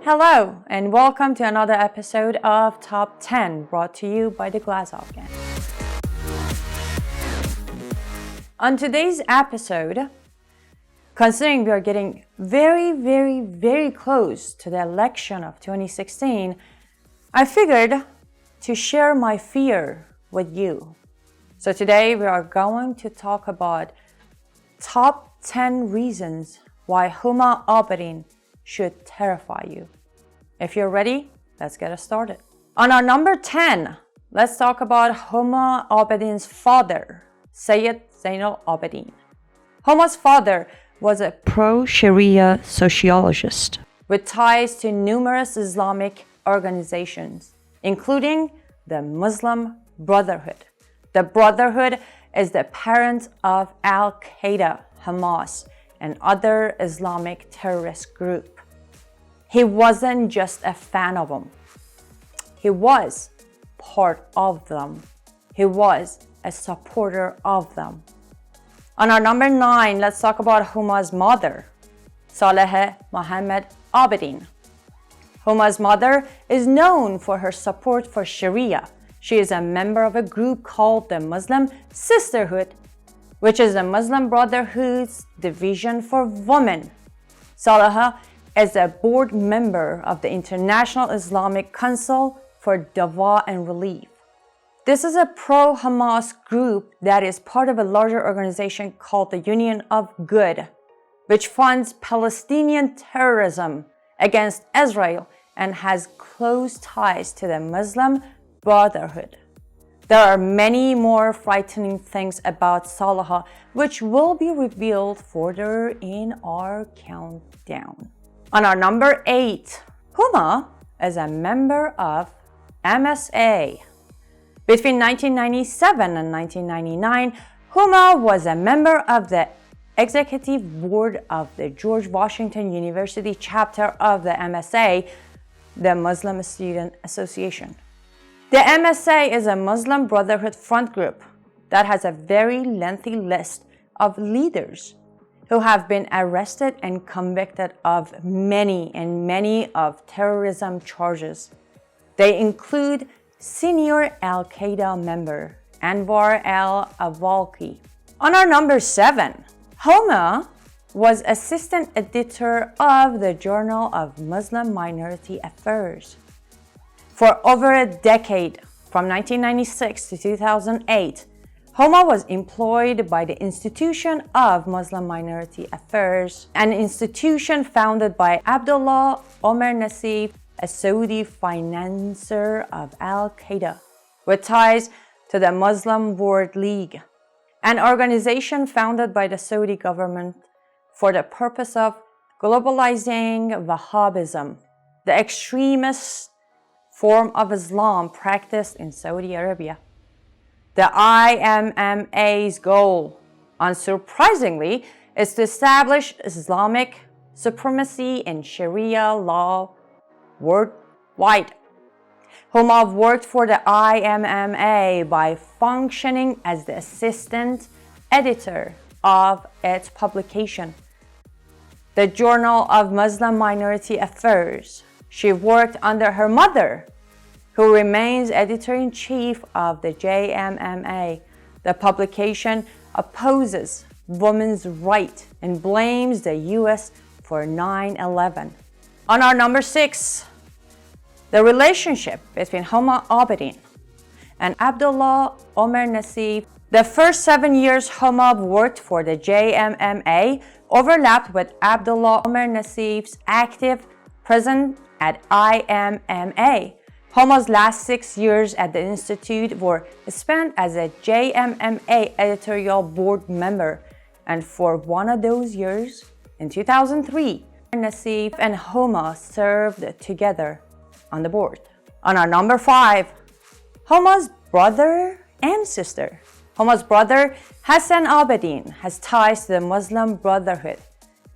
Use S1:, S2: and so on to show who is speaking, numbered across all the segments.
S1: Hello, and welcome to another episode of Top 10, brought to you by the Glazov Gang. On today's episode, considering we are getting very close to the election of 2016, I figured to share my fear with you. So today we are going to talk about top 10 reasons why Huma Abedin should terrify you. If you're ready, let's get us started. On our number 10, let's talk about Huma Abedin's father, Sayyid Zainal Abedin. Huma's father was a pro-Sharia sociologist with ties to numerous Islamic organizations, including the Muslim Brotherhood. The Brotherhood is the parent of Al-Qaeda, Hamas, and other Islamic terrorist groups. He wasn't just a fan of them. He was part of them. He was a supporter of them. On our number 9, let's talk about Huma's mother, Saleh Muhammad Abedin. Huma's mother is known for her support for Sharia. She is a member of a group called the Muslim Sisterhood, which is the Muslim Brotherhood's division for women. Saleh is a board member of the International Islamic Council for Dawah and Relief. This is a pro-Hamas group that is part of a larger organization called the Union of Good, which funds Palestinian terrorism against Israel and has close ties to the Muslim Brotherhood. There are many more frightening things about Saleh, which will be revealed further in our countdown. On our number 8, Huma is a member of MSA. Between 1997 and 1999, Huma was a member of the executive board of the George Washington University chapter of the MSA, the Muslim Student Association. The MSA is a Muslim Brotherhood front group that has a very lengthy list of leaders who have been arrested and convicted of many of terrorism charges. They include senior Al-Qaeda member Anwar al-Awlaki. On our number 7, Huma was assistant editor of the Journal of Muslim Minority Affairs. For over a decade, from 1996 to 2008, Huma was employed by the Institution of Muslim Minority Affairs, an institution founded by Abdullah Omer Nassif, a Saudi financier of Al-Qaeda, with ties to the Muslim World League, an organization founded by the Saudi government for the purpose of globalizing Wahhabism, the extremist form of Islam practiced in Saudi Arabia. The IMMA's goal, unsurprisingly, is to establish Islamic supremacy in Sharia law worldwide. Huma worked for the IMMA by functioning as the assistant editor of its publication, the Journal of Muslim Minority Affairs. She worked under her mother, who remains editor-in-chief of the JMMA. The publication opposes women's rights and blames the US for 9/11. On our number 6, the relationship between Huma Abedin and Abdullah Omer Nassif. The first 7 years Huma worked for the JMMA overlapped with Abdullah Omer Nassif's active presence at IMMA. Huma's last 6 years at the Institute were spent as a JMMA editorial board member, and for one of those years, in 2003, Nassif and Huma served together on the board. On our number 5, Huma's brother and sister. Huma's brother, Hassan Abedin, has ties to the Muslim Brotherhood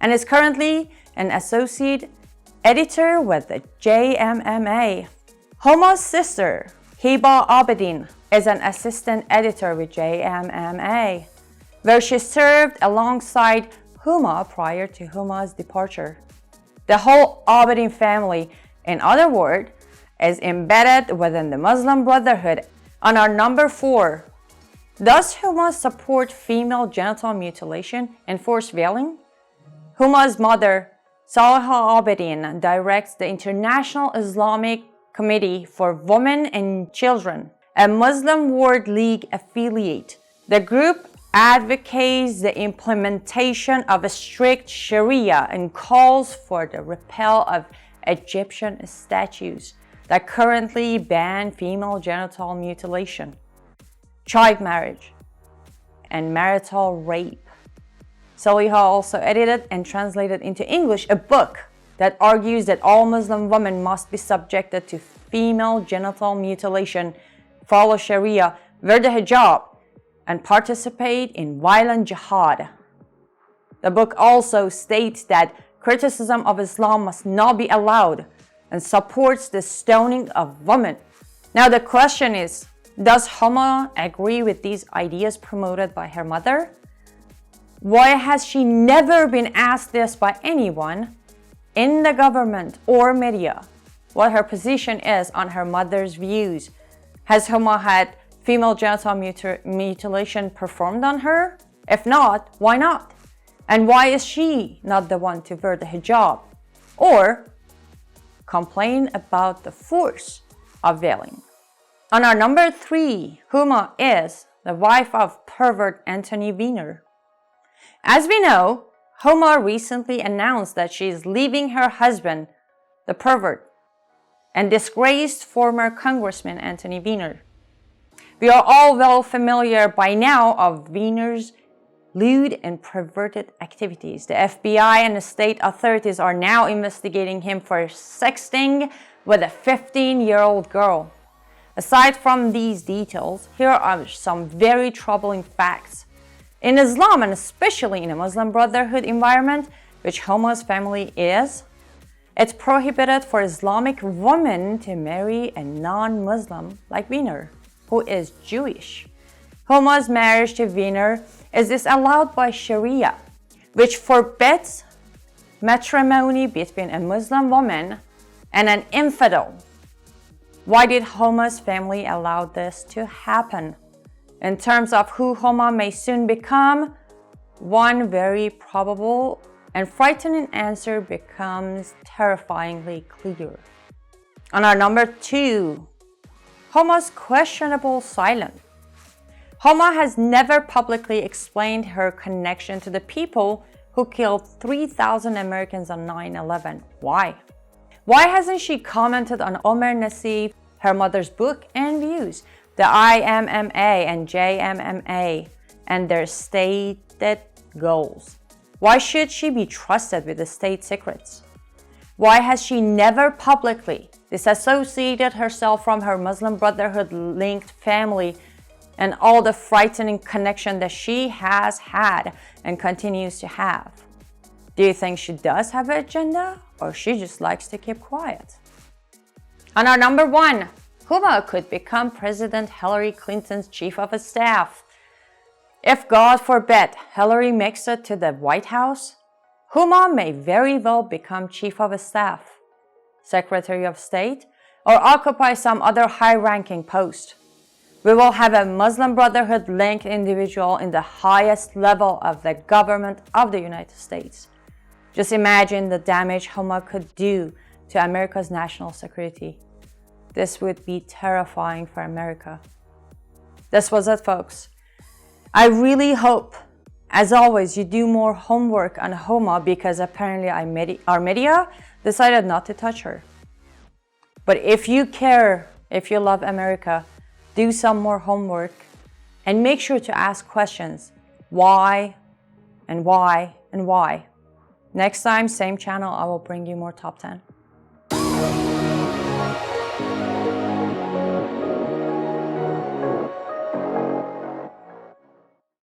S1: and is currently an associate editor with the JMMA. Huma's sister, Hiba Abedin, is an assistant editor with JMMA, where she served alongside Huma prior to Huma's departure. The whole Abedin family, in other words, is embedded within the Muslim Brotherhood. On our number 4, does Huma support female genital mutilation and forced veiling? Huma's mother, Salaha Abedin, directs the International Islamic Committee for Women and Children, a Muslim World League affiliate. The group advocates the implementation of a strict Sharia and calls for the repeal of Egyptian statutes that currently ban female genital mutilation, child marriage, and marital rape. Saliha also edited and translated into English a book that argues that all Muslim women must be subjected to female genital mutilation, follow Sharia, wear the hijab, and participate in violent jihad. The book also states that criticism of Islam must not be allowed and supports the stoning of women. Now the question is, does Huma agree with these ideas promoted by her mother? Why has she never been asked this by anyone in the government or media, what her position is on her mother's views? Has Huma had female genital mutilation performed on her? If not, why not? And why is she not the one to wear the hijab or complain about the force of veiling? On our number 3, Huma is the wife of pervert Anthony Weiner. As we know, Huma recently announced that she is leaving her husband, the pervert, and disgraced former Congressman Anthony Weiner. We are all well familiar by now of Weiner's lewd and perverted activities. The FBI and the state authorities are now investigating him for sexting with a 15-year-old girl. Aside from these details, here are some very troubling facts. In Islam, and especially in a Muslim Brotherhood environment, which Huma's family is, it's prohibited for Islamic women to marry a non-Muslim like Weiner, who is Jewish. Huma's marriage to Weiner is disallowed by Sharia, which forbids matrimony between a Muslim woman and an infidel. Why did Huma's family allow this to happen? In terms of who Huma may soon become, one very probable and frightening answer becomes terrifyingly clear. On our number 2, Huma's questionable silence. Huma has never publicly explained her connection to the people who killed 3,000 Americans on 9/11. Why? Why hasn't she commented on Omer Nassif, her mother's book and views, the IMMA and JMMA, and their stated goals? Why should she be trusted with the state secrets? Why has she never publicly disassociated herself from her Muslim Brotherhood-linked family and all the frightening connection that she has had and continues to have? Do you think she does have an agenda, or she just likes to keep quiet? On our number 1, Huma could become President Hillary Clinton's chief of staff. If, God forbid, Hillary makes it to the White House, Huma may very well become chief of staff, secretary of state, or occupy some other high-ranking post. We will have a Muslim Brotherhood-linked individual in the highest level of the government of the United States. Just imagine the damage Huma could do to America's national security. This would be terrifying for America. This was it, folks. I really hope, as always, you do more homework on Huma, because apparently our media decided not to touch her. But if you care, if you love America, do some more homework and make sure to ask questions. Why and why and why? Next time, same channel, I will bring you more top 10.